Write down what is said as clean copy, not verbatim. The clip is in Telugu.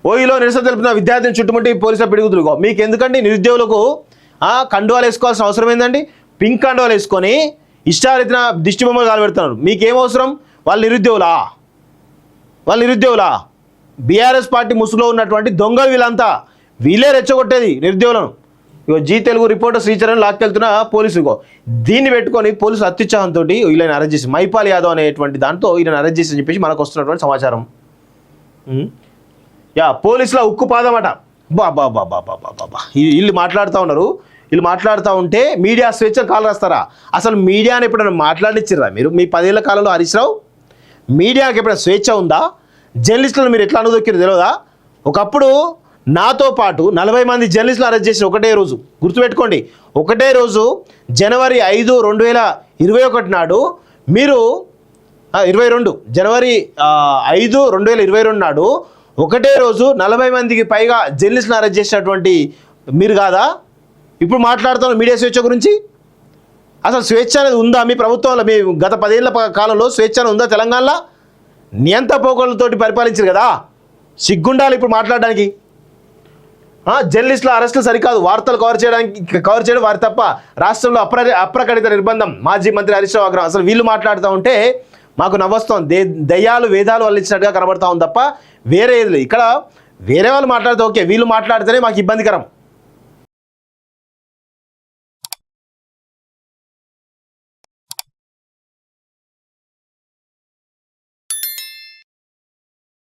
ఓయిలో నిరసన తెలిపిన విద్యార్థిని చుట్టుముట్టి పోలీసుల పిడుగుతులు. మీకు ఎందుకండి నిరుద్యోగులకు కండువాలు వేసుకోవాల్సిన అవసరం ఏందండి? పింక్ కండువాలు వేసుకొని ఇష్టారీతిన దిష్టి బొమ్మలు కాలబెడుతున్నారు. మీకేం అవసరం? వాళ్ళు నిరుద్యోగులా? బీఆర్ఎస్ పార్టీ ముసుగులో ఉన్నటువంటి దొంగలు వీళ్ళంతా. వీళ్ళే రెచ్చగొట్టేది నిరుద్యోగులను. ఇగో జీ తెలుగు రిపోర్టర్ శ్రీచరణ్ లాక్కెళ్తున్న పోలీసు దీన్ని పెట్టుకొని పోలీసులు అత్యుత్సాహంతో వీళ్ళని అరెస్ట్ చేసి మైపాల్ యాదవ్ అనేటువంటి దాంతో వీళ్ళని అరెస్ట్ చేసి అని చెప్పేసి మనకు వస్తున్నటువంటి సమాచారం. పోలీసుల ఉక్కు పాదం అట. బాబా వీళ్ళు మాట్లాడుతూ ఉన్నారు. వీళ్ళు మాట్లాడుతూ ఉంటే మీడియా స్వేచ్ఛ కాలు రాస్తారా? అసలు మీడియాని ఎప్పుడైనా మాట్లాడిచ్చిర్రా మీరు? మీ 10 ఏళ్ల కాలంలో హరీష్ రావు మీడియాకి ఎప్పుడైనా స్వేచ్ఛ ఉందా? జర్నలిస్టులను మీరు ఎట్లా అనుదొక్కిరు తెలియదా? ఒకప్పుడు నాతో పాటు 40 మంది జర్నలిస్టులు అరెస్ట్ చేసిన ఒకటే రోజు. గుర్తుపెట్టుకోండి, ఒకటే రోజు జనవరి 5, 2021 నాడు మీరు 22 జనవరి 5, 2022 నాడు ఒకటే రోజు 40 మందికి పైగా జర్నలిస్టులను అరెస్ట్ చేసినటువంటి మీరు కాదా ఇప్పుడు మాట్లాడుతున్న మీడియా స్వేచ్ఛ గురించి? అసలు స్వేచ్ఛ అనేది ఉందా మీ ప్రభుత్వంలో? మీ గత 10 ఏళ్ల కాలంలో స్వేచ్ఛ ఉందా తెలంగాణలో? నియంత పోకలతోటి పరిపాలించారు కదా, సిగ్గుండాలి ఇప్పుడు మాట్లాడడానికి. జర్నలిస్టుల అరెస్టులు సరికాదు, వార్తలు కవర్ చేయడం వారి తప్ప. రాష్ట్రంలో అప్రకటిత నిర్బంధం. మాజీ మంత్రి హరీష్ రావు ఆగ్రహం. అసలు వీళ్ళు మాట్లాడుతూ ఉంటే మాకు నవ్వొస్తుంది. దయ్యాలు వేదాలు వల్లించినట్టుగా కనబడతా ఉంది తప్ప వేరే ఏది లేదు. ఇక్కడ వేరే వాళ్ళు మాట్లాడితే ఓకే, వీళ్ళు మాట్లాడితేనే మాకు ఇబ్బందికరం.